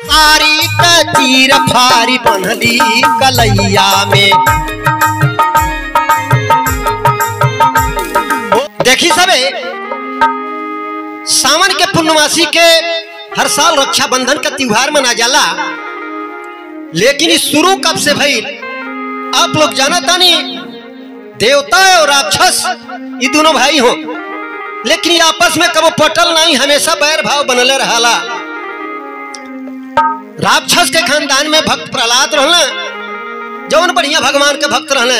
सारी तीर फारी बंधली कलैया में। देखी सबे सावन के पूर्णमासी के हर साल रक्षाबंधन का त्योहार मना जाला, लेकिन ये शुरू कब से भई आप लोग जानता नहीं। देवता और राक्षस ये दोनों भाई हो, लेकिन ये आपस में कबो पटल नहीं, हमेशा बैर भाव बनले रहाला। राक्षस के खानदान में भक्त प्रहलाद रहना, जौन बढ़िया भगवान के भक्त रहना,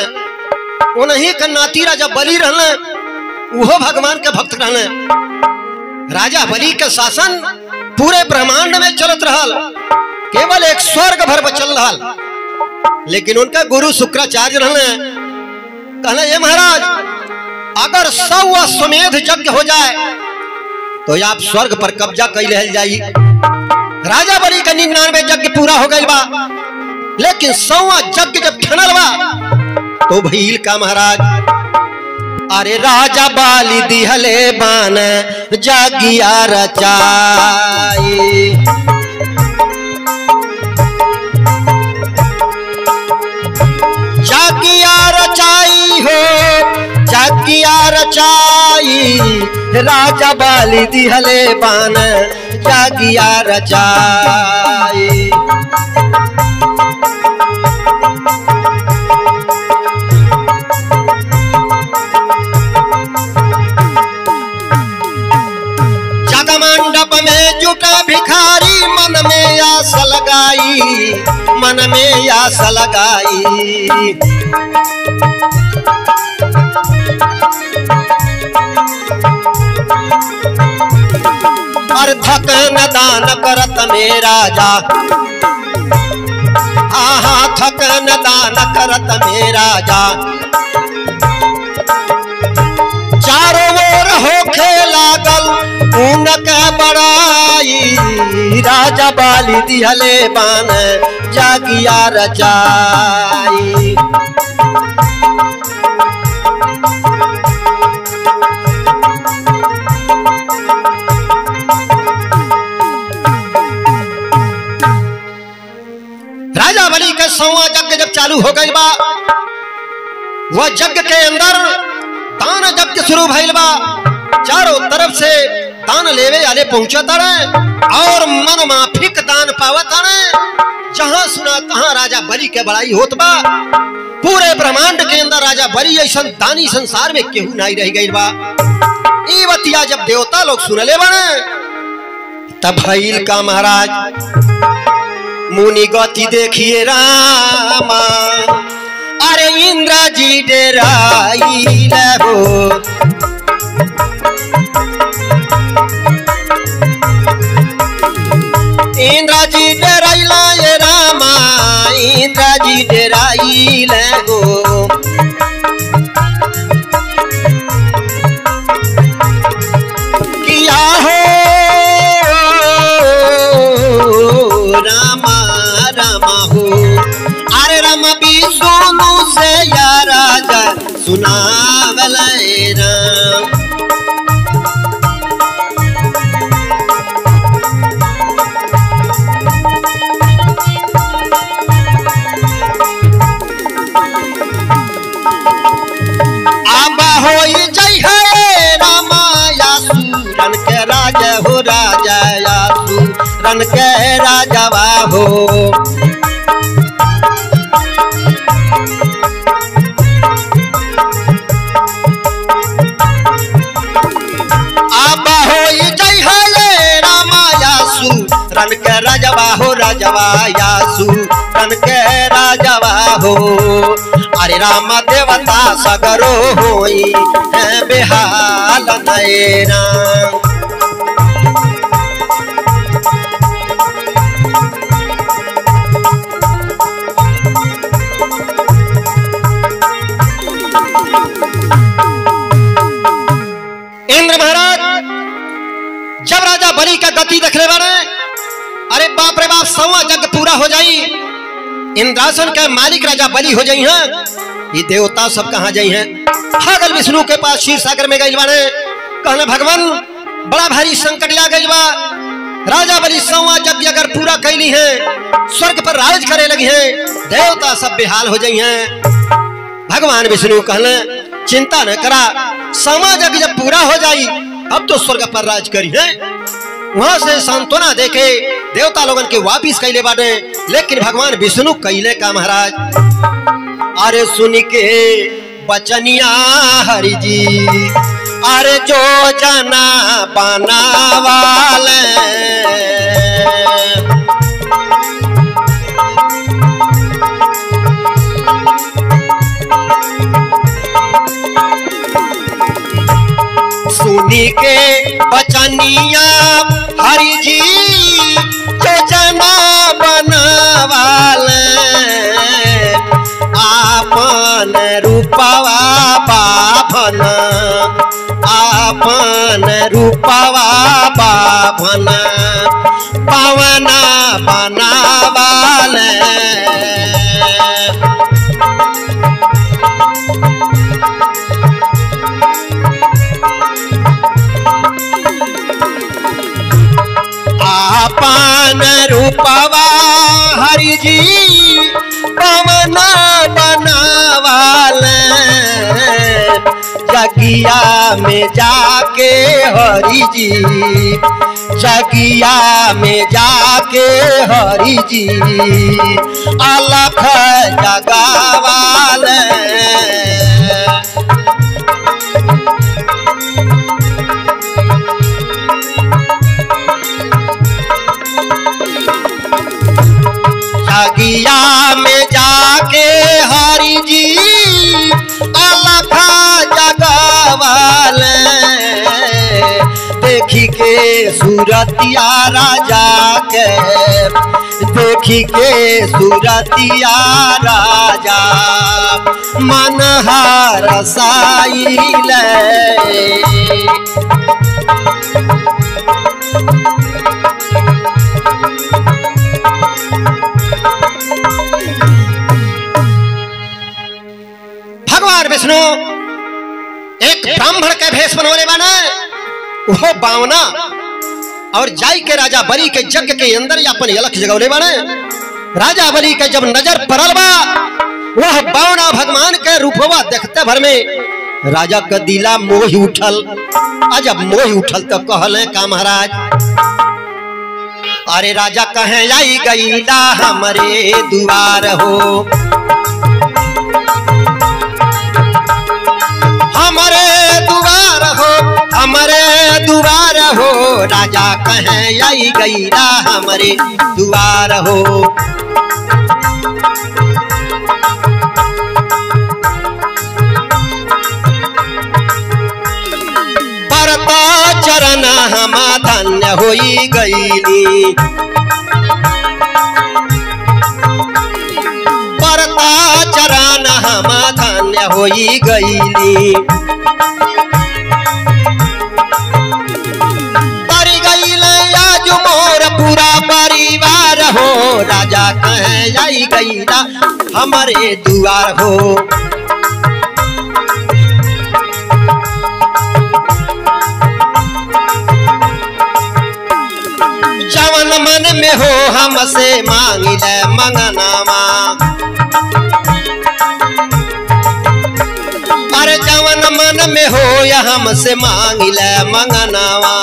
उन्हीं का नाती राजा बलि रहना, वो भगवान के भक्त रहना। राजा बलि के शासन पूरे ब्रह्मांड में चलत रहल, केवल एक स्वर्ग भर बचल रहल। लेकिन उनका गुरु शुक्राचार्य रहना, कहना ये महाराज अगर 100 अश्वमेध यज्ञ हो जाए तो आप स्वर्ग पर कब्जा कर ले जाई। राजा बलि का 99 यज्ञ पूरा हो गई बा, लेकिन 100वां यज्ञ जब ठनल बा तो भइल का महाराज, अरे राजा बाली दिहले बान जागिया रचाई। जागिया रचाई हो, जागिया रचाई, राजा बाली दिहले बान जागिया रचाई। जगमंडप में जुटा भिखारी, मन में आस लगाई, मन में आस लगाई। और थकन दान करत में राजा, आहा थकन दान करत में राजा। चारों ओर होखे लागल उनका बड़ाई, राजा बाली दिहले बान जागिया रचाई। राजा बलि का 100वां यज्ञ जब चालू हो गई बा, वह यज्ञ के अंदर दान यज्ञ शुरू भइल बा। चारों तरफ से दान लेवे आले पहुंचत रहे और मन माफिक दान पावत रहे। जहां सुना तहां राजा बलि के बड़ाई होत बा। पूरे ब्रह्मांड के अंदर राजा बलि ऐसा दानी संसार में केहू नहीं रह गई बा। ई बतिया जब देवता लोग सुनले बने तब भइल का महाराज, मुनि गति देखिए रामा, अरे इंद्र जी डेराई हो। इंद्र जी डेराइला ये रामा, इंद्र जी डेराई हो। किया हो रामा रामा हो, अरे राम भी सोनू से या राजा सुनावले राम। आबा होई जय है रामा यासुरन के राजा हो, राजा यासुरन के राजावा हो। आबा होई जय है रामा यासुरन के राजावा हो, राजावा यासुरन के राजावा हो। अरे राम देवता सगरो होई बेहाल नैना। इंद्र महाराज जब राजा बलि का गति देखने वाले, अरे बाप रे बाप 100वां यज्ञ पूरा हो जाई, इंद्रासन के मालिक राजा बलि हो जाई हैं। ये देवता सब कहाँ जाई हैं? भागल विष्णु के पास क्षीर सागर में गई बाने, कहना भगवान बड़ा भारी संकट आ गई बा, राजा बलि सवा यज्ञ अगर पूरा कैली है, स्वर्ग पर राज करे लगी हैं, देवता सब बेहाल हो जाई हैं। भगवान विष्णु कहले चिंता न करा, सवा यज्ञ जब पूरा हो जाई अब तो स्वर्ग पर राज करी है। वहां से सांत्वना देके देवता लोगन के वापिस कैले बाटे, लेकिन भगवान विष्णु कैले का महाराज, अरे सुन के बचनिया हरि जी, अरे जो जना बनावाले, सुनी के बचनिया हरि जी, जो जना बनावाले, आपन रूपवा बाभन, आपन रूपवा बाभन, पवना बनावाले। आपन रूपवा हरि जी, पवना बनावाले, जगिया में जाके हरि जी, जगिया में जाके हरि जी, अलख जगावाले। जगिया में जाके हरि जी, अलख जगावाले, देखी के सूरतिया राजा के, देखी के सूरतिया राजा, मन हरसाइले। भगवान विष्णु एक ब्राह्मण के भेष बनोले बना, वो बावना और जाई के राजा बलि के यज्ञ के अंदर अपन अलख जगौले बने। राजा बलि के जब नजर पड़ल बा, वह बावना भगवान के रूपवा देखते भर में राजा का दिला मोह उठल। जब मोह उठल तो कहले का महाराज, अरे राजा कहे आई गईला हमारे दुआर हो, हमारे दुआर हो, हमारे दुआर हो, राजा कहे आई गईला हमारे दुआर हो। परता चरण हम धन्य होई गईली, परता चरण हम धन्य होई गईली, तर गईले आज मोर पूरा परिवार हो, राजा कहे आई गईला हमारे दुआर हो। जवन मन में हो हमसे मांगिले मंगनामा, अरे जवन मन में हो या हमसे मांगिले मंगनामा,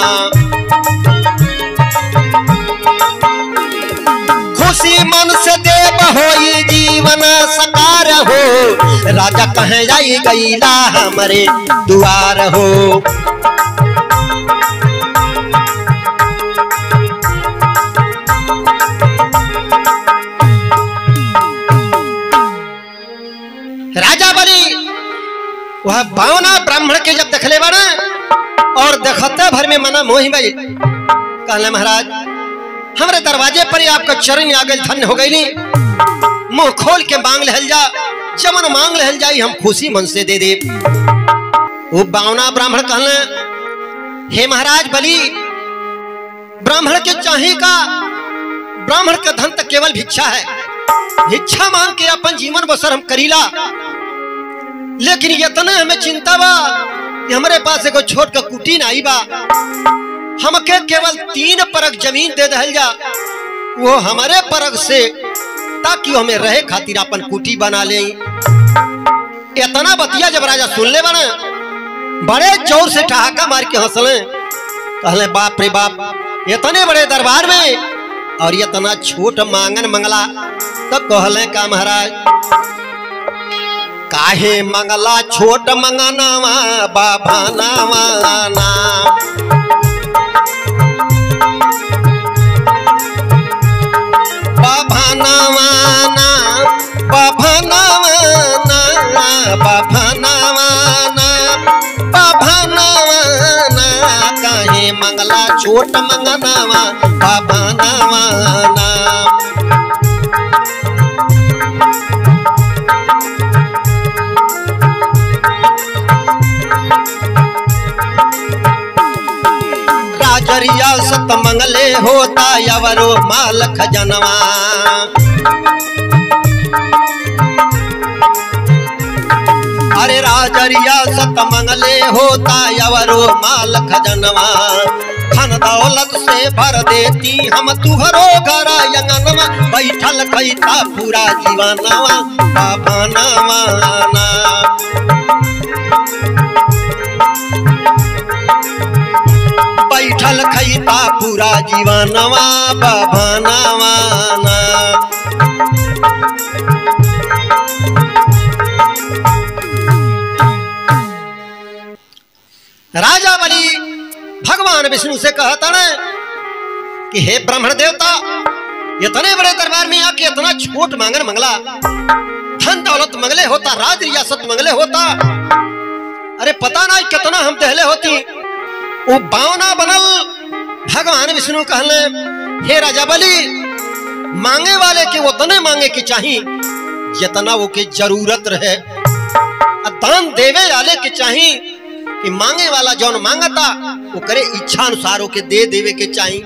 खुशी मन से देव होई जीवन सकार हो, राजा कहे आई गईला हमारे दुआर हो। राजा बलि वह बावना ब्राह्मण के जब देखले बना और देखते भर में मना मोहि गई, कहले महाराज हमारे दरवाजे पर ही आपका चरण आ गई, धन्य हो गई, मुंह खोल के मांग लहल जा, जमन मांग लहल जाई हम खुशी मन से दे दे। वो बावना ब्राह्मण कहले, हे महाराज बलि, ब्राह्मण के चाहे का, ब्राह्मण का धन तक केवल भिक्षा है, भिक्षा मांग के अपन जीवन बसर हम करीला, लेकिन इतना हमें चिंता बा कि हमारे पास एगो छोट का कुटी नहीं बा, हमके केवल 3 परग जमीन दे दहल जा, वो हमारे परग से, ताकि हमें रहे खातिर अपन कुटी बना ले। इतना बतिया जब राजा सुन ले बने, बड़े जोर से ठहाका मार के हंसले। कहले बाप रे बाप, इतने बड़े दरबार में और इतना छोट मांगन मंगला। तब कहले का महाराज, काहे मंगला छोट मंगनावा बाबा नावाना, बाबा नावाना, बाबा नावाना, बाबा नावाना, बाबा नावाना, काहे मंगला छोट मंगनावा बाबा नावाना। राजरिया सत मंगले होता यवरो माल खजनवा, अरे राजरिया सत मंगले होता यवरो माल खजनवा, धन दौलत से भर देती हम तुहरो घर यंगनवा, बैठल खैता पूरा जीवनवा बाबा नावाना। बैठल खैता पूरा जीवनवा बाबा नावाना। राजा बलि भगवान विष्णु से कहता न कि हे ब्राह्मण देवता, इतने बड़े दरबार में आके इतना छोट मांगन मंगला, धन दौलत मंगले होता, राज रियासत मंगले होता, अरे पता नहीं कितना हम दहले होती। वो बावना बनल। भगवान विष्णु कहले, हे राजा बलि, मांगे वाले के उतने मांगे की चाहिए जितना वो के जरूरत रहे, दान देवे वाले के चाहिए कि मांगे वाला जौन मांगता वो करे इच्छा अनुसार के दे देवे के चाहिए।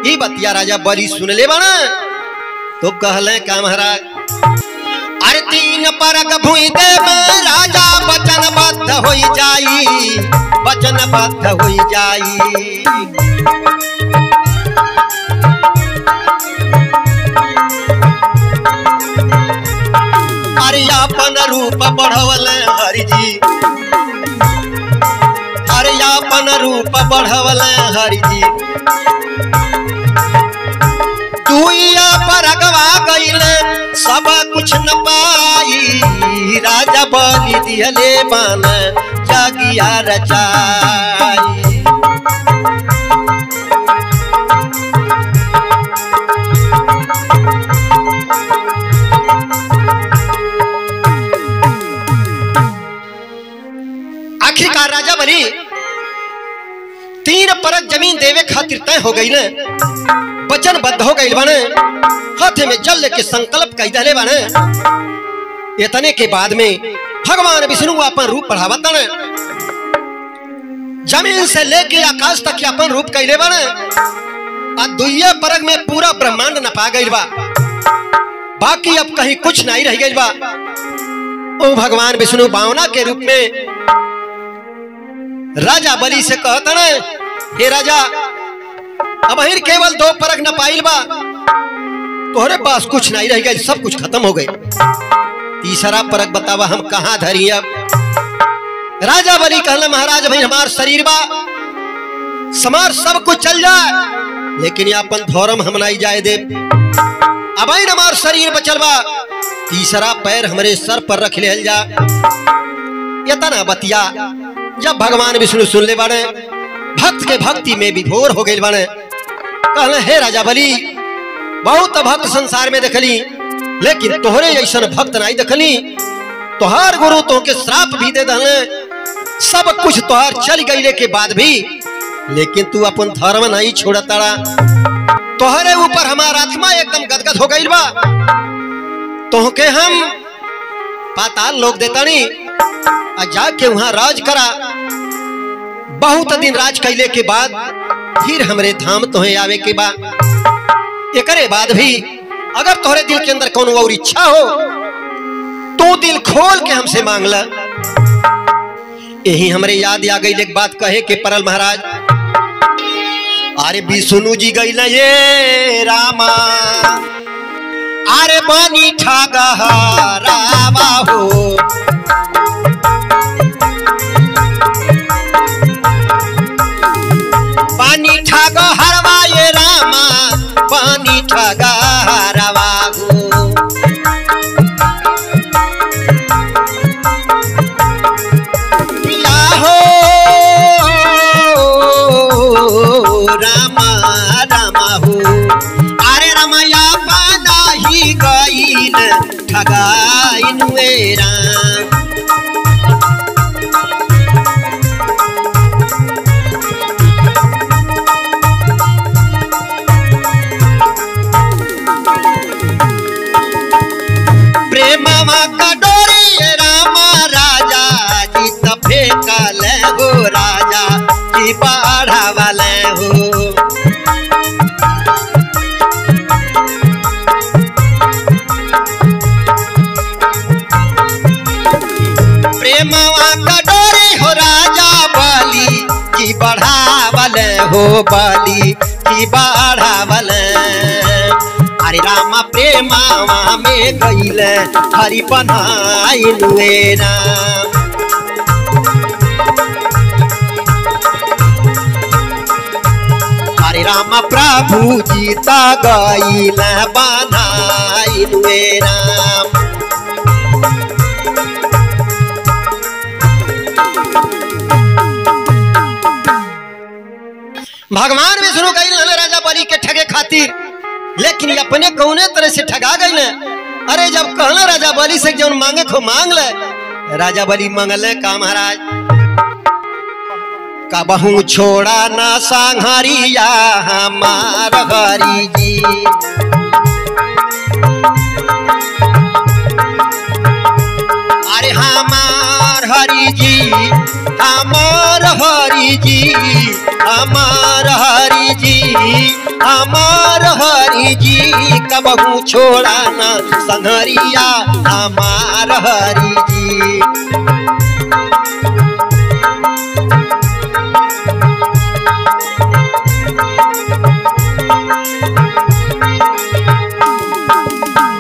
ये बतिया राजा बलि सुन ले बना तो कहले का महाराज, अरे 3 परग भुई देव राजा वचनबद्ध होई जाई, वचनबद्ध होई जाई। अरे अपन रूप बढ़वले हरि जी, अरे अपन रूप बढ़वले हरि जी, दुइया परगवा गईले सब कुछ न पाई, राजा बलि दिहले बान जागिया रचाई। आखिरकार राजा बलि 3 परग जमीन देवे खातिर तय हो गई ने, वचनबद्ध हो गई बने, हाथे में जल के संकल्प कई दले बने। इतने के बाद में भगवान विष्णु अपन रूप बढ़ावत ने, जमीन से लेके आकाश तक अपन रूप कैले बने। दुइया परग में पूरा ब्रह्मांड नपा गई बा, बाकी अब कहीं कुछ नहीं रह गई बा। ओ भगवान विष्णु बावना के रूप में राजा बलि से कहता ने, हे राजा, अब हिर केवल 2 परग न पाइल बा, तोहरे पास कुछ नहीं रह गई, सब कुछ खत्म हो गई। तीसरा परग बतावा हम कहां धरी। अब राजा बलि कहला, महाराज भाई हमार शरीर बा, समार सब कुछ चल जाए, लेकिन अपन धर्म हम नहीं जाए दे। अब हमार शरीर बचल बा, तीसरा पैर हमारे सर पर रख ले जा। इतना बतिया जब भगवान विष्णु सुन ले बाने, भक्त के भक्ति में विभोर हो गए बाने। कहले, हे राजा बलि, बहुत भक्त संसार में देखली, लेकिन तोहरे ऐसा भक्त नहीं देखली। तोहार गुरु तोहके श्राप भी दे दहले, सब कुछ तोहार चल गईले के बाद भी, लेकिन तू अपन धर्म नहीं छोड़ताड़ा। तोहरे ऊपर हमार आत्मा एकदम गदगद हो गई बा। तोहके हम पाताल लोक देतानी, जाके वहां राज करा। बहुत दिन राज कैले के बाद फिर हमरे धाम तोहे आवे के बा। एकरे बाद भी अगर तोहरे दिल के अंदर कोनो और इच्छा हो तो दिल खोल के हमसे मांग ला। यही हमरे याद आ गई एक बात कहे के परल महाराज, अरे विष्णु जी गई ये रामा अरे बनी ठागा रामा हो पानी ठागा हरवा ये रामा पानी ठागा हरवा हो रामा रामा हो अरे रमैया बना ही गईन ठगाइन मेरा प्रेमवा का डोरी रामा राजा जी तफे कल हो राजा जी बाढ़ा वाले हो प्रेमवा का डोरी हो राजा बाली जी बढ़ावले हो बाली जी बढ़ावले अरे रामा प्रेमवा में गईले हरि बनाइन मेरा हरे राम प्रभु जीता गईल बनाइन मेरा भगवान विष्णु गईल राजा बलि के ठगे खातिर लेकिन अपने कौने तरह से ठगा गई ने अरे जब कहना राजा बलि से जौन मांगे खो मांग ले राजा बलि मंगले का महाराज कबहू छोड़ा ना सांघरिया हमार हरि जी अरे हमार हरि जी हमार हरि जी हमार हरि जी हमार हरि जी कबहू छोड़ा ना सांघरिया हमार हरि जी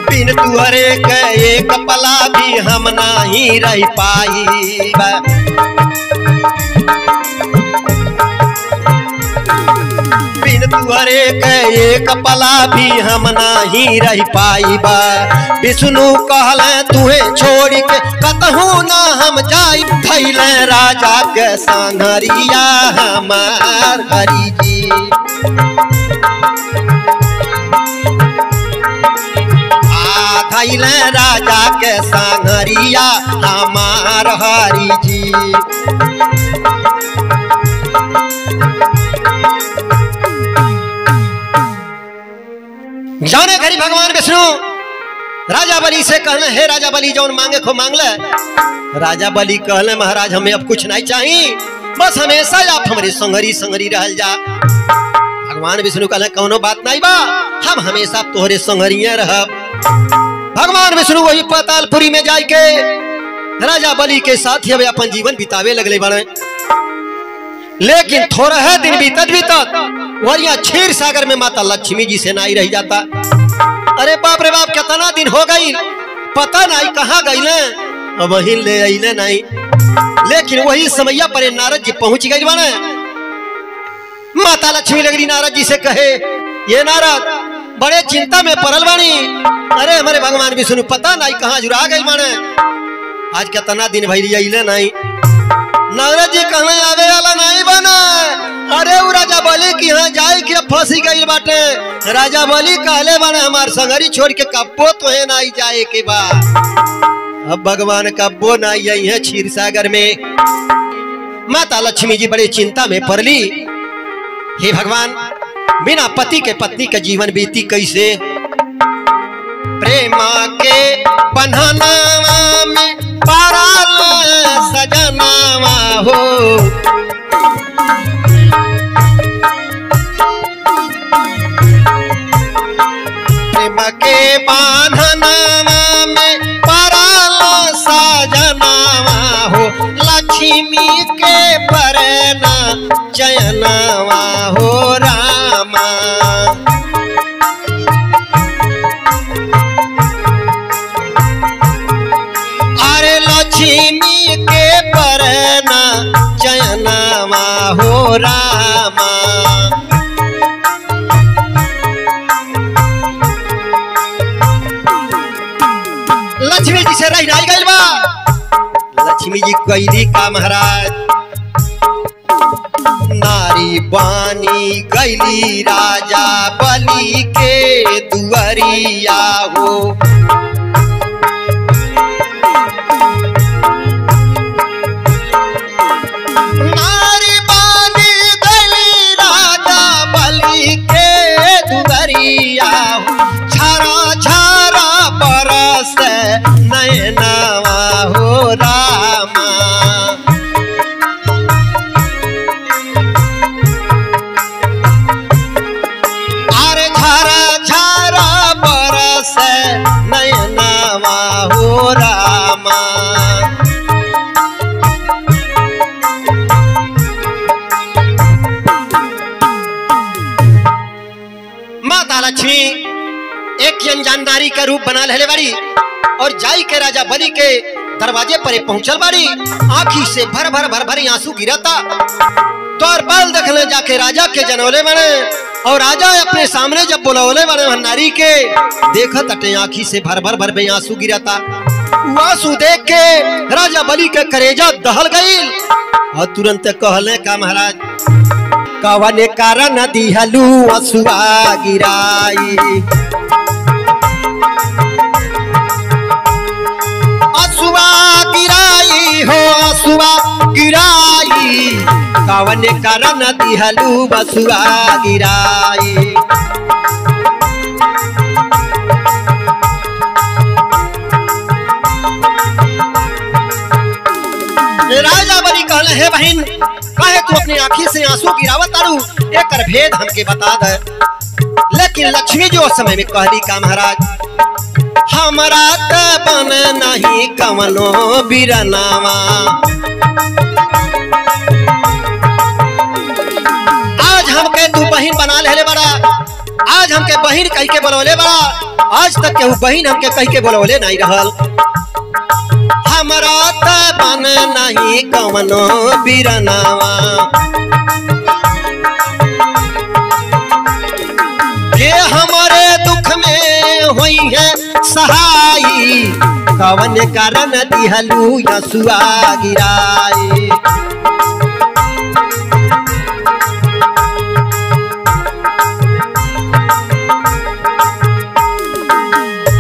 बिन तुहरे के एक पला भी हम नहीं रह पाई बिन तुहरे के एक पला भी हम नहीं रह पाई बा विष्णु कहले तुहे छोड़ के कतहू ना हम जाई थैले राजा के सांघरिया हमार हरि जी थैले राजा के सांघरिया हमार हरि जी जाने घड़ी भगवान विष्णु राजा बलि से कहले हे राजा बलि जौन मांगे खो मांग ले राजा बलि कहले महाराज हमें अब कुछ नहीं चाहिए बस हमेशा आप हमारे संगरी संगरी रहल जा भगवान विष्णु कहले कौनो बात नहीं बा हम हमेशा तोहरे संगरिये रहब भगवान विष्णु वही पातालपुरी में जाए के राजा बलि के साथ ही अपन जीवन बितावे लगले बने लेकिन थोड़ा है दिन बीतत वरिया क्षीर सागर में माता लक्ष्मी जी से नहीं रह जाता अरे बाप रे बाप कितना दिन हो गई पता नहीं कहाँ गई अब वही ले अले नहीं लेकिन वही समैया पर नारद जी पहुंच गई बने माता लक्ष्मी लगरी नारद जी से कहे ये नारद बड़े चिंता में पड़ल बानी अरे हमारे भगवान विष्णु पता नहीं कहाँ जुड़ा गई माने आज कितना दिन भैया अले नहीं नारद जी कहने आवे वाला नहीं बना अरे वो राजा बलि की यहाँ जाए कि फंसी गई बाटे राजा बलि कहले बने हमार संगरी छोड़ के कब्बो तो है नहीं जाए के बाद अब भगवान कब्बो नहीं आई है क्षीर सागर में माता लक्ष्मी जी बड़े चिंता में पड़ली हे भगवान बिना पति के पत्नी का जीवन बीती कैसे प्रेमा के बंधना में पाराल सजनावा हो प्रेमा के बंधना में पाराल सजनावा हो लक्ष्मी के परना चयनावा हो रा रामा। अरे लक्ष्मी के परना चयनामा हो रामा। लक्ष्मी जी से रही नहीं गई बा। लक्ष्मी जी कैली का महाराज नारी बानी गैली राजा बलि के दुआरिया हो। नारी बानी गैली राजा बलि के दुआरिया हो। छारा छारा बरस नैनवा हो रामा। अरे झरा झरा बरस नैनवा हो रामा। माता लक्ष्मी एक अनजान नारी का रूप बना ले बाड़ी और जाई के राजा बलि के दरवाजे पर पहुंचल बाड़ी। आंखी से भर भर आंसू गिरता। तौर पल देखने जाके राजा के जनौले बने और राजा अपने सामने जब बुलौले बने नारी के देखत अटे आंखी से भर भर आंसू गिरता। आंसू देख के राजा बलि के करेजा दहल गईल और तुरंत कहले का महाराज कवने कारण दिहलू आंसुआ गिराई। आंसुआ गिराई हो आंसुआ गिराई। कवने कारण दिहलू आंसुआ गिराई। राजा बलि कहले हे बहन काहे तू अपनी आंखी से आंसू गिरावत तारू एकर भेद हमके बता दे। लेकिन लक्ष्मी जो समय में कहली का महाराज हमरा त बन नहीं कवनो बिरनावा। आज हमके तू बहन बना ले बड़ा। आज हमके बहन कह के बोलवले बड़ा। आज तक केहू बहन हमके कह के बोलवले नहीं रहल। हमरा त बन नहीं कवनो बिरनावा। के हमारे दुख में होई है सहाई। कवन कारण दिहलू आंसुआ गिराई।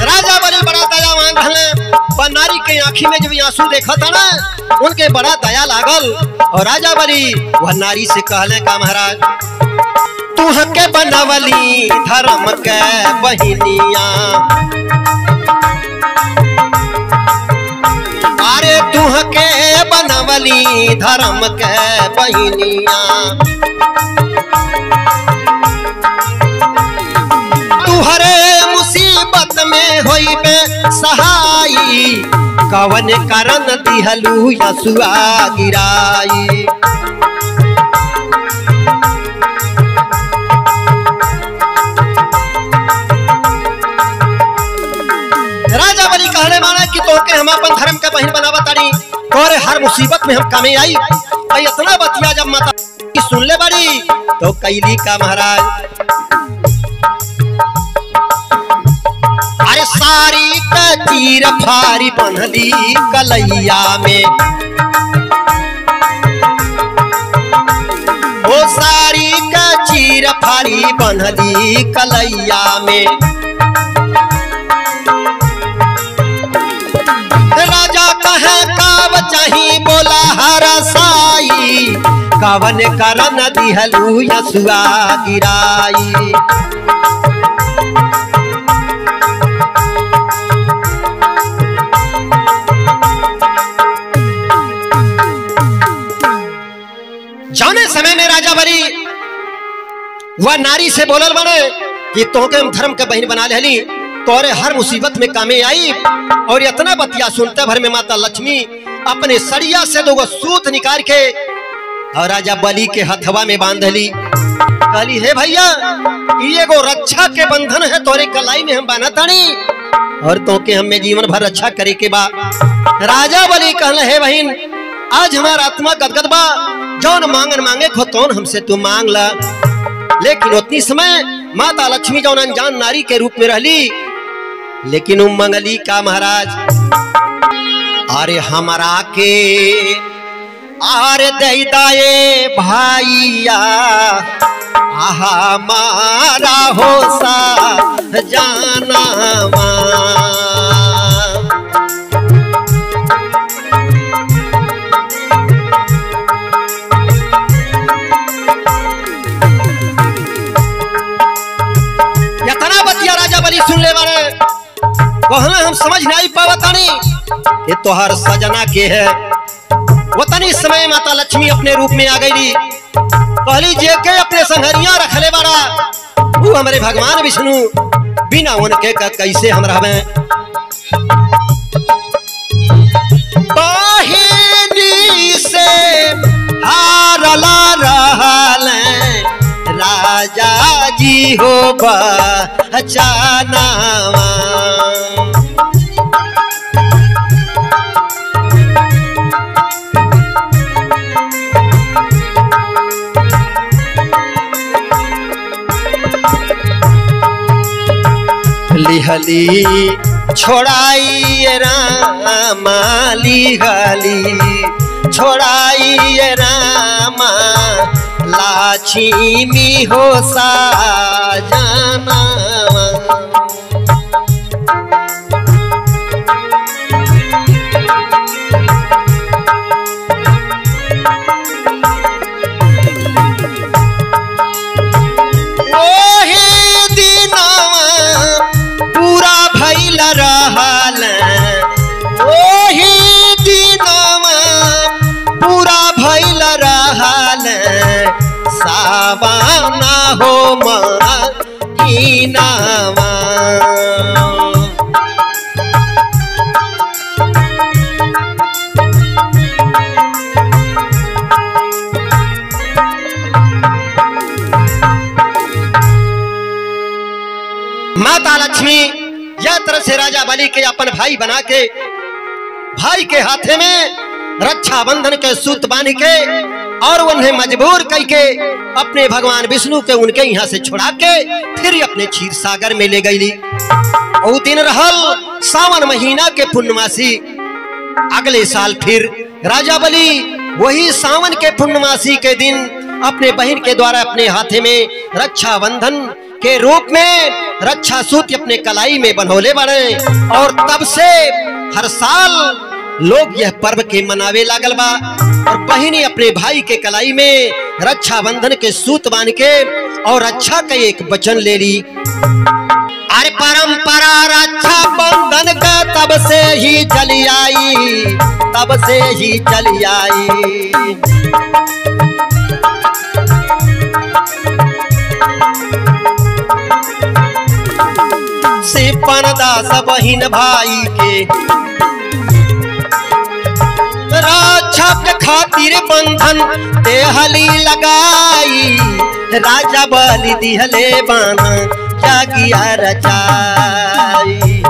राजा बलि बड़ा दयावान रहले। नारी के आंखी में जब आंसू देखा था ना उनके बड़ा दया लागल और राजा बलि वह नारी से कहले का महाराज तू हके बनवली धर्म के बहिनिया। अरे तू हके बनवली धर्म के बहिनिया। तुहरे मुसीबत में होई बे सहाई। कवन कारण दिहलू आंसुआ गिराई। राजा बलि कहले माना कि तोके हम अपन धर्म का बहन बनावा तारी और हर मुसीबत में हम कामे आई। इतना बतिया जब माता की सुन ले बड़ी तो कैली का महाराज अरे सारी चीर फारी बंधली कलैया में। ओ सारी चीर फारी बंधली कलैया में। राजा कहे काव चाही बोला हरसाई। कवन करन दिहलू आंसुआ गिराई। जाने समय में राजा बलि वह नारी से बोलल बने कि तोके हम धर्म के बहन बना लेली तोरे हर मुसीबत में कामे आई। और इतना बतिया सुनते भर में माता लक्ष्मी अपने सड़िया से दो सूत निकाल के और राजा बलि के हथवा में बांध ली। कहली हे भैया ये एगो रक्षा के बंधन है तोरे कलाई में हम बाना तानी और तो के हमें जीवन भर रक्षा करे के बा। राजा बलि कहले हे बहन आज हमारा आत्मा गदगद बा जौन मांगन मांगे खो तौन हमसे तू मांग ला। लेकिन उतनी समय माता लक्ष्मी जौन अनजान नारी के रूप में रहली लेकिन वो मंगली का महाराज अरे हमरा के आरे दई दाए भाईया हमारा हो सा जाना यतना बतिया राजा बलि सुन ले बारे कहना हम समझ नहीं पावतानी ये तोहर सजना के है। वतनी समय माता लक्ष्मी अपने रूप में आ गई कहली जे के अपने संहरिया रखले बारा वो हमारे भगवान विष्णु बिना उनके का कैसे हम रहबे। बहिनी से हारला रहल राजा जी हो बचाना लिहली छोड़ाई रामा लिहली छोड़ाई रामा लक्ष्मी हो साजना सावाना हो महीनावा माता लक्ष्मी यह तरह से राजा बलि के अपन भाई बना के भाई के हाथे में रक्षा बंधन के सूत बांध के और उन्हें मजबूर करके अपने भगवान विष्णु के उनके यहाँ से छुड़ा के फिर अपने क्षीर सागर में ले गई। वो दिन रहल सावन महीना के पूर्णमासी। अगले साल फिर राजा बलि वही सावन के पूर्णमासी के दिन अपने बहन के द्वारा अपने हाथे में रक्षा बंधन के रूप में रक्षा सूत्र अपने कलाई में बंधोले बने और तब से हर साल लोग यह पर्व के मनावे लागल बा और बहिनी अपने भाई के कलाई में रक्षा बंधन के सूत बांध के और रक्षा का एक वचन ले ली। अरे परंपरा रक्षा बंधन का तब से ही चली आई तब से ही चली आई। सिपन दास बहिन भाई के रक्षा के खातिर बंधन देहली लगाई राजा बलि दिहले बाना क्या किया रचाई।